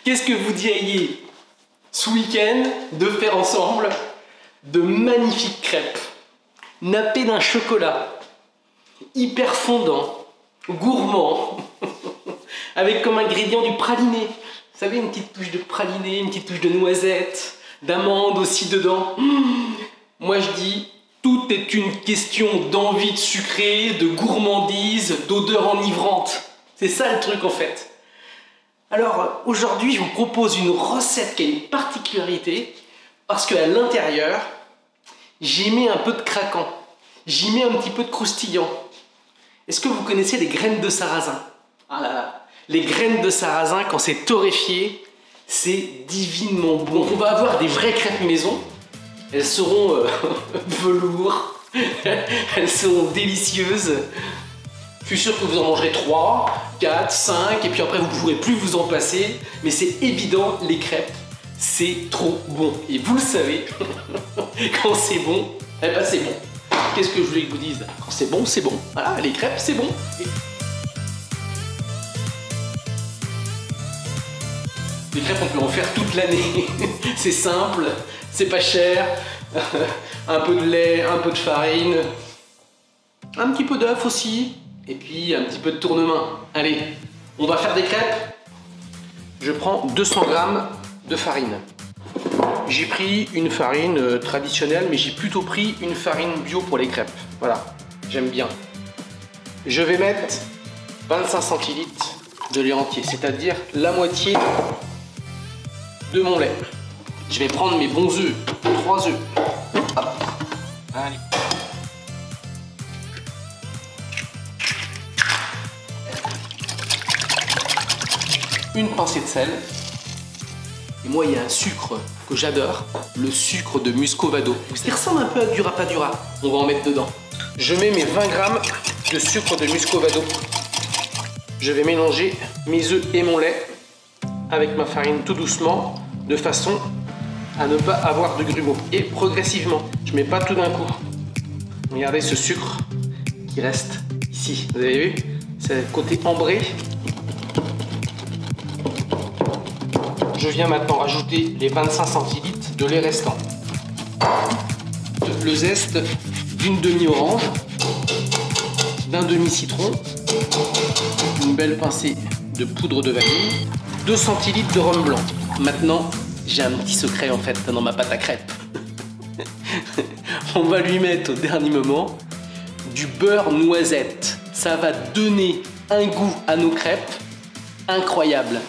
Qu'est-ce que vous diriez ce week-end de faire ensemble de magnifiques crêpes nappées d'un chocolat hyper fondant, gourmand, avec comme ingrédient du praliné. Vous savez, une petite touche de praliné, une petite touche de noisette, d'amande aussi dedans. Moi je dis, tout est une question d'envie de sucré, de gourmandise, d'odeur enivrante. C'est ça le truc en fait. Alors aujourd'hui je vous propose une recette qui a une particularité parce qu'à l'intérieur j'y mets un peu de craquant, j'y mets un petit peu de croustillant. Est-ce que vous connaissez les graines de sarrasin? Ah là là, les graines de sarrasin quand c'est torréfié, c'est divinement bon. On va avoir des vraies crêpes maison, elles seront velours, elles seront délicieuses. Je suis sûr que vous en mangerez 3, 4, 5 et puis après vous ne pourrez plus vous en passer. Mais c'est évident, les crêpes, c'est trop bon. Et vous le savez, quand c'est bon, eh ben c'est bon. Qu'est-ce que je voulais que vous dise? Quand c'est bon, c'est bon. Voilà, les crêpes, c'est bon. Les crêpes, on peut en faire toute l'année. C'est simple, c'est pas cher. Un peu de lait, un peu de farine, un petit peu d'œuf aussi. Et puis un petit peu de tournement. Allez, on va faire des crêpes. Je prends 200 g de farine. J'ai pris une farine traditionnelle, mais j'ai plutôt pris une farine bio pour les crêpes. Voilà, j'aime bien. Je vais mettre 25 centilitres de lait entier, c'est-à-dire la moitié de mon lait. Je vais prendre mes bons œufs, 3 œufs. Hop. Allez. Une pincée de sel. Et moi, il y a un sucre que j'adore, le sucre de Muscovado. Il ressemble un peu à du rapadura. On va en mettre dedans. Je mets mes 20 g de sucre de Muscovado. Je vais mélanger mes œufs et mon lait avec ma farine tout doucement, de façon à ne pas avoir de grumeaux. Et progressivement, je mets pas tout d'un coup. Regardez ce sucre qui reste ici. Vous avez vu? C'est le côté ambré. Je viens maintenant rajouter les 25 centilitres de lait restant. Le zeste d'une demi-orange, d'un demi-citron, une belle pincée de poudre de vanille, 2 centilitres de rhum blanc. Maintenant, j'ai un petit secret en fait dans ma pâte à crêpes. On va lui mettre au dernier moment du beurre noisette. Ça va donner un goût à nos crêpes incroyable.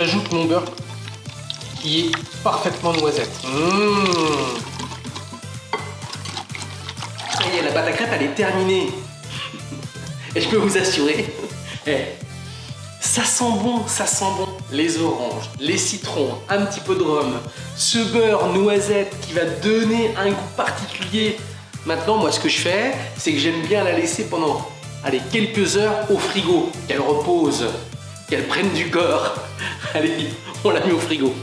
J'ajoute mon beurre qui est parfaitement noisette. Ça y est, la pâte à crêpes elle est terminée. Et je peux vous assurer, ça sent bon, ça sent bon. Les oranges, les citrons, un petit peu de rhum, ce beurre noisette qui va donner un goût particulier. Maintenant, moi ce que je fais, c'est que j'aime bien la laisser pendant quelques heures au frigo, qu'elle repose, qu'elle prenne du corps. Allez, on l'a mis au frigo.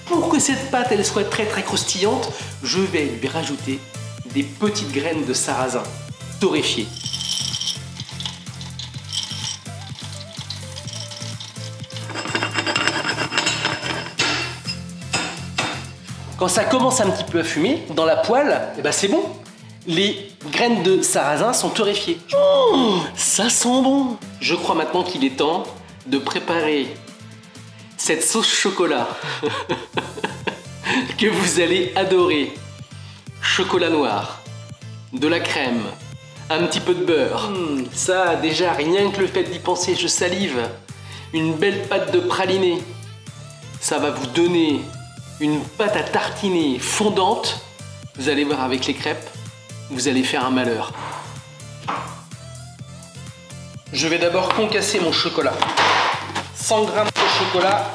Pour que cette pâte elle soit très croustillante, je vais lui rajouter des petites graines de sarrasin torréfiées. Quand ça commence un petit peu à fumer dans la poêle, eh ben c'est bon. Les graines de sarrasin sont torréfiées. Oh, ça sent bon. Je crois maintenant qu'il est temps de préparer cette sauce chocolat que vous allez adorer. Chocolat noir, de la crème, un petit peu de beurre. Ça, déjà, rien que le fait d'y penser, je salive. Une belle pâte de praliné. Ça va vous donner une pâte à tartiner fondante. Vous allez voir avec les crêpes, vous allez faire un malheur. Je vais d'abord concasser mon chocolat. 100 g de chocolat.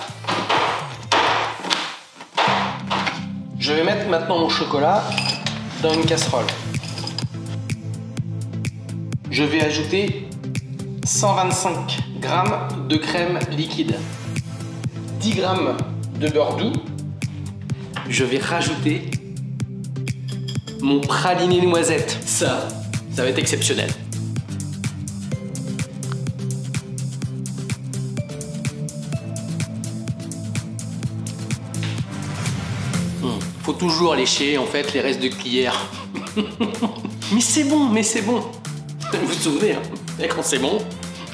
Je vais mettre maintenant mon chocolat dans une casserole. Je vais ajouter 125 g de crème liquide, 10 g de beurre doux. Je vais rajouter mon praliné noisette. Ça, Ça va être exceptionnel. Faut toujours lécher en fait les restes de cuillère. Mais c'est bon, mais c'est bon. Vous vous souvenez, hein? Et quand c'est bon,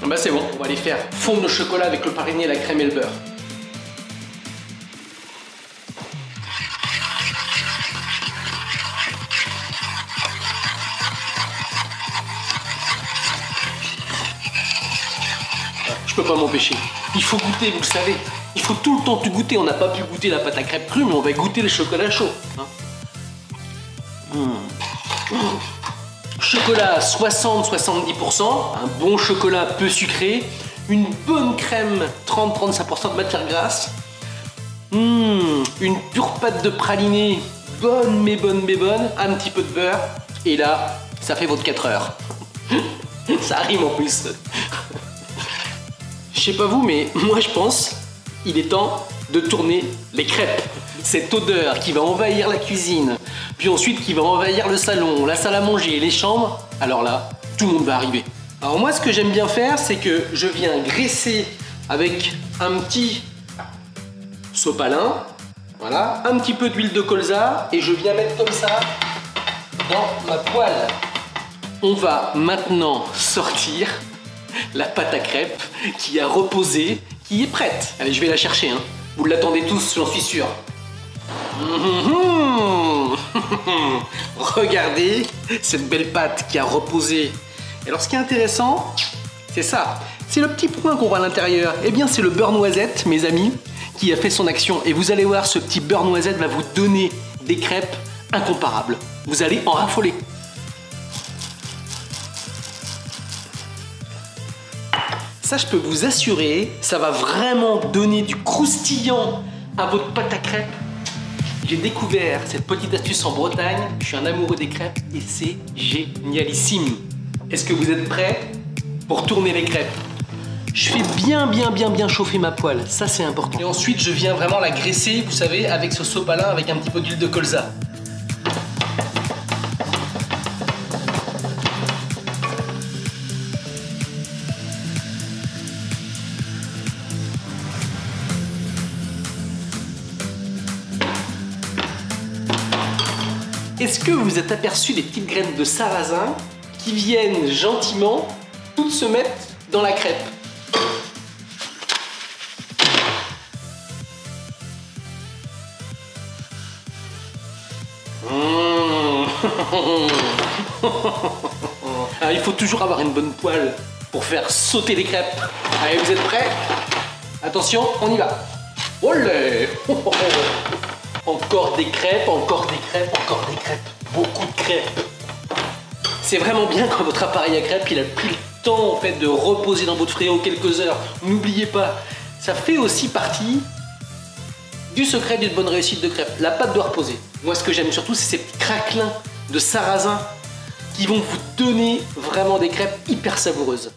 bah c'est bon. On va aller faire fondre le chocolat avec le parrainé, la crème et le beurre. Je peux pas m'empêcher. Il faut goûter, vous le savez. Il faut tout le temps tout goûter. On n'a pas pu goûter la pâte à crêpes crue, mais on va goûter le chocolat chaud. Hein. Chocolat à 60-70%, un bon chocolat peu sucré, une bonne crème 30-35% de matière grasse, une pure pâte de praliné, bonne mais bonne mais bonne, un petit peu de beurre, et là, ça fait votre 4 heures. Ça rime en plus. Je sais pas vous, mais moi je pense il est temps de tourner les crêpes. Cette odeur qui va envahir la cuisine, puis ensuite qui va envahir le salon, la salle à manger, les chambres, alors là, tout le monde va arriver. Alors moi, ce que j'aime bien faire, c'est que je viens graisser avec un petit sopalin, voilà, un petit peu d'huile de colza, et je viens mettre comme ça dans ma poêle. On va maintenant sortir la pâte à crêpes qui a reposé, qui est prête. Allez, je vais la chercher, hein. Vous l'attendez tous, j'en suis sûr. Regardez cette belle pâte qui a reposé. Et alors ce qui est intéressant, c'est ça. C'est le petit point qu'on voit à l'intérieur. Eh bien c'est le beurre noisette, mes amis, qui a fait son action. Et vous allez voir, ce petit beurre noisette va vous donner des crêpes incomparables. Vous allez en raffoler. Ça, je peux vous assurer, ça va vraiment donner du croustillant à votre pâte à crêpes. J'ai découvert cette petite astuce en Bretagne, je suis un amoureux des crêpes et c'est génialissime. Est-ce que vous êtes prêts pour tourner les crêpes? Je fais bien chauffer ma poêle, ça c'est important. Et ensuite, je viens vraiment la graisser, vous savez, avec ce sopalin, avec un petit peu d'huile de colza. Est-ce que vous vous êtes aperçu des petites graines de sarrasin qui viennent gentiment toutes se mettre dans la crêpe? Alors, il faut toujours avoir une bonne poêle pour faire sauter les crêpes. Allez, vous êtes prêts? Attention, on y va. Olé! Encore des crêpes, encore des crêpes, encore des crêpes. Beaucoup de crêpes. C'est vraiment bien quand votre appareil à crêpes, il a pris le temps en fait de reposer dans votre frigo quelques heures. N'oubliez pas, ça fait aussi partie du secret d'une bonne réussite de crêpes. La pâte doit reposer. Moi, ce que j'aime surtout, c'est ces petits craquelins de sarrasin qui vont vous donner vraiment des crêpes hyper savoureuses.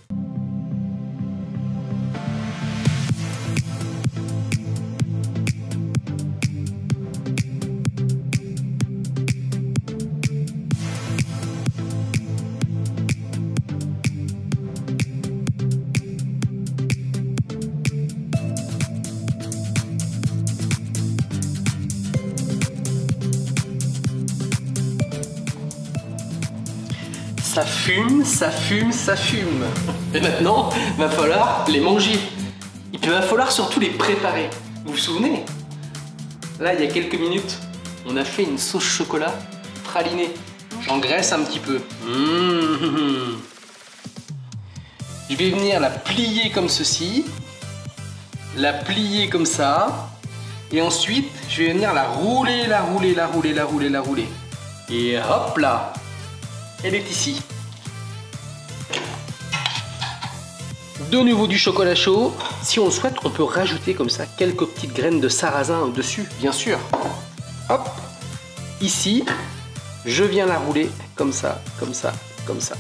Ça fume, ça fume, ça fume. Et maintenant, il va falloir les manger. Il va falloir surtout les préparer. Vous vous souvenez? Là, il y a quelques minutes, on a fait une sauce chocolat pralinée. J'engraisse un petit peu. Je vais venir la plier comme ceci. La plier comme ça. Et ensuite, je vais venir la rouler, la rouler, la rouler, la rouler, la rouler. Et hop là! Elle est ici. De nouveau du chocolat chaud. Si on le souhaite, on peut rajouter comme ça quelques petites graines de sarrasin dessus, bien sûr. Hop. Ici, je viens la rouler comme ça, comme ça, comme ça.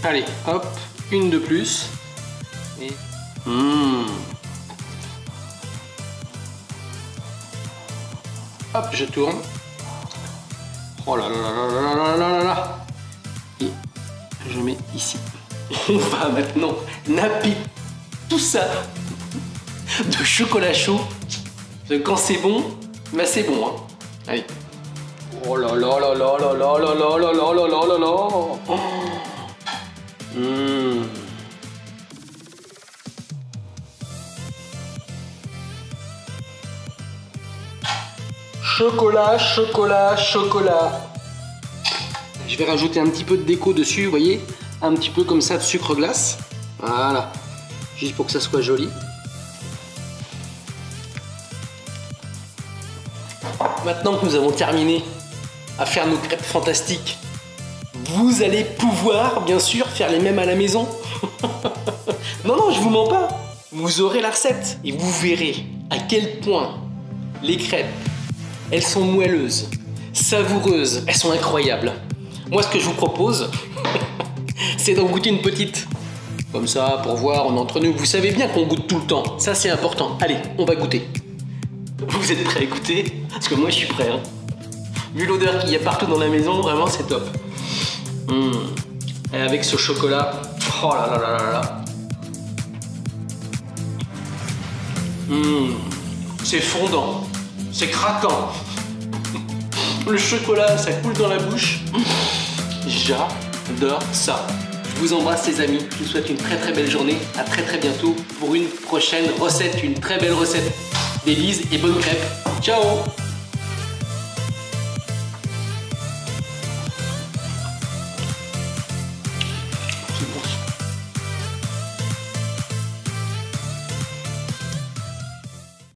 Allez, hop, une de plus. Et... Hop, je tourne. Oh là là là là là là là là. Et je mets ici. On va maintenant napper tout ça de chocolat chaud. Quand c'est bon, bah c'est bon. Hein. Allez. Oh là là là là là là là là là là là là là. Chocolat, chocolat, chocolat. Je vais rajouter un petit peu de déco dessus, vous voyez, un petit peu comme ça de sucre glace. Voilà, juste pour que ça soit joli. Maintenant que nous avons terminé à faire nos crêpes fantastiques, vous allez pouvoir, bien sûr, faire les mêmes à la maison. Non, non, je vous mens pas. Vous aurez la recette et vous verrez à quel point les crêpes, elles sont moelleuses, savoureuses, elles sont incroyables. Moi, ce que je vous propose, c'est d'en goûter une petite. Comme ça, pour voir, on est entre nous. Vous savez bien qu'on goûte tout le temps. Ça, c'est important. Allez, on va goûter. Vous êtes prêts à goûter? Parce que moi, je suis prêt. Hein. Vu l'odeur qu'il y a partout dans la maison, vraiment, c'est top. Et avec ce chocolat, oh là là là là là. C'est fondant, c'est craquant. Le chocolat, ça coule dans la bouche. J'adore ça. Je vous embrasse les amis, je vous souhaite une très très belle journée. À très très bientôt pour une prochaine recette, une très belle recette d'Élise et bonne crêpe. Ciao!